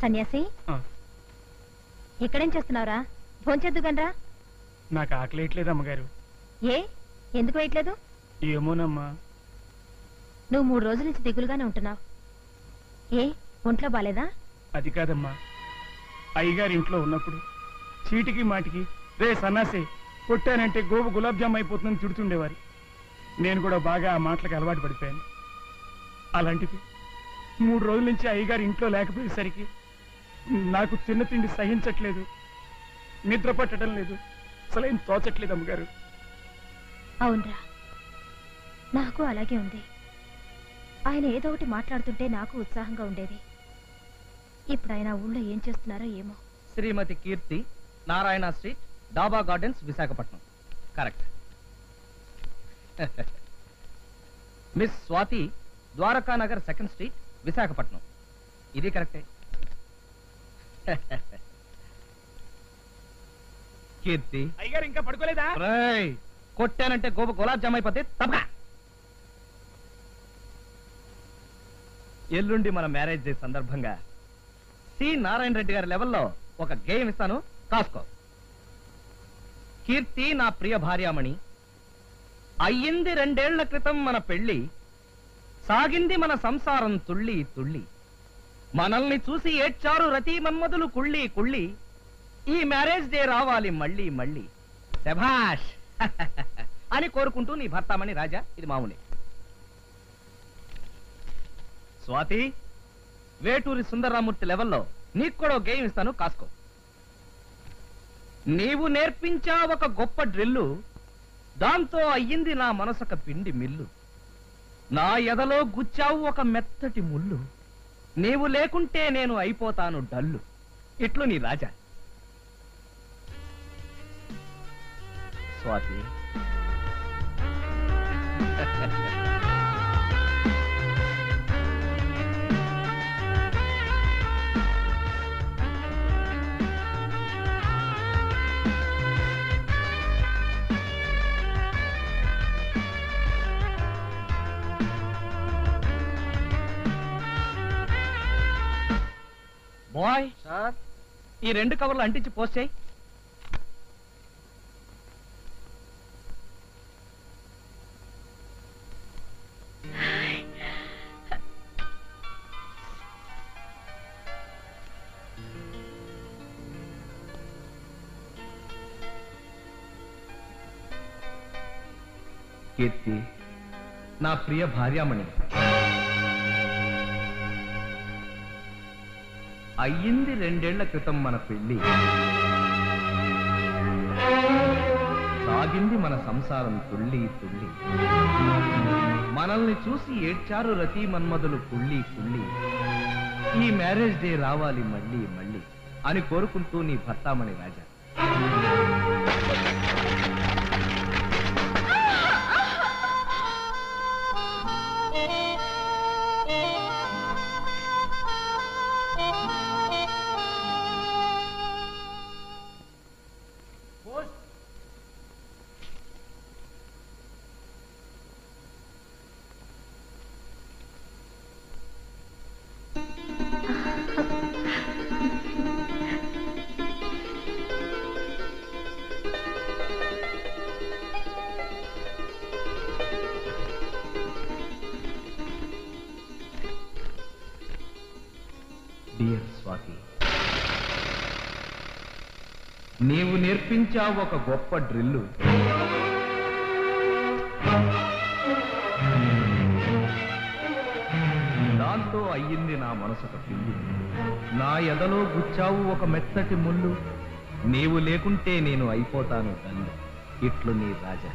సన్యాసి ఇక్కడేం చేస్తున్నావురా? భోంచేద్దుగనరా. నాకు ఆకలేయట్లేదు అమ్మగారు. ఏ ఎందుకు వేయట్లేదు? ఏమోనమ్మా. నువ్వు 3 రోజుల నుంచి దిగులుగానే ఉంటున్నావు. ఏ ఒంట్లో బాలేదా? అది కాదమ్మా, అయ్యగారి ఇంట్లో ఉన్నప్పుడు చీటికి మాటికి రే సన్నాసి కొట్టానంటే గోబు గులాబ్ జామ్ అయిపోతుందని తిడుతుండేవారు. నేను కూడా బాగా ఆ మాటలకు అలవాటు పడిపోయాను. అలాంటిది 3 రోజుల నుంచి అయ్యగారి ఇంట్లో లేకపోయేసరికి నాకు తిన్న తిండి సహించట్లేదు, నిద్ర పట్టడం లేదు, అసలేం తోచట్లేదు అమ్మగారు. అవునరా, నాకు అలాగే ఉంది. ఆయన ఏదో ఒకటి మాట్లాడుతుంటే నాకు ఉత్సాహంగా ఉండేది. ఇప్పుడు ఆయన ఊళ్ళో ఏం చేస్తున్నారో ఏమో. Shrimati Keerthi, Narayana street, Daba Gardens, Visakhapatnam. Correct. Miss Swathi, Dwaraka Nagar, 2nd street, Visakhapatnam. ఇది కరెక్టే. కీర్తి, అయ్యగారు ఇంకా పడుకోలేదా? కొట్టానంటే గోబ గులాబ్ జామ్ అయిపోతే తప్ప. ఎల్లుండి మన మ్యారేజ్ డే సందర్భంగా సి నారాయణ రెడ్డి గారి లెవెల్లో ఒక గేమ్ ఇస్తాను, కాసుకో. కీర్తి నా ప్రియ భార్యామణి, అయ్యింది 2 ఏళ్ల క్రితం మన పెళ్లి, సాగింది మన సంసారం తుళ్ళి తుళ్ళి, మనల్ని చూసి ఏడ్చారు రతి మన్మధులు కుళ్ళి కుళ్ళి, ఈ మ్యారేజ్ డే రావాలి మళ్ళీ మళ్ళీ, శభాష్ అని కోరుకుంటూ నీ భర్తామణి రాజా. ఇది మామూలే. స్వాతి, వేటూరి సుందరరామూర్తి లెవెల్లో నీకు కూడా గేమ్ ఇస్తాను, కాసుకో. నీవు నేర్పించా ఒక గొప్ప డ్రిల్లు, దాంతో అయ్యింది నా మనసొక పిండి మిల్లు, నా ఎదలో గుచ్చావు ఒక మెత్తటి ముళ్ళు, నీవు లేకుంటే నేను అయిపోతాను డల్లు. ఇట్లు నీ రాజా. స్వాతి, బాయ్ సార్, ఈ 2 కవర్లు అంటించి పోస్ట్ చేయి. కీర్తి, నా ప్రియ భార్యామణి, అయ్యింది 2 ఏళ్ల క్రితం మన పెళ్లి, సాగింది మన సంసారం తుళ్ళి తుళ్ళి, మనల్ని చూసి ఏడ్చారు రతి మన్మధులు కుళ్ళి కుళ్ళి, ఈ మ్యారేజ్ డే రావాలి మళ్ళీ మళ్ళీ అని కోరుకుంటూ నీ భర్తామణి రాజా. డియర్ స్వాతి, నీవు నేర్పించావు ఒక గొప్ప డ్రిల్లు, దాంతో అయ్యింది నా మనసొక పిల్లి, నా ఎదలో గుచ్చావు ఒక మెత్తటి ముళ్ళు, నీవు లేకుంటే నేను అయిపోతాను తల్లి. ఇట్లు నీ రాజా.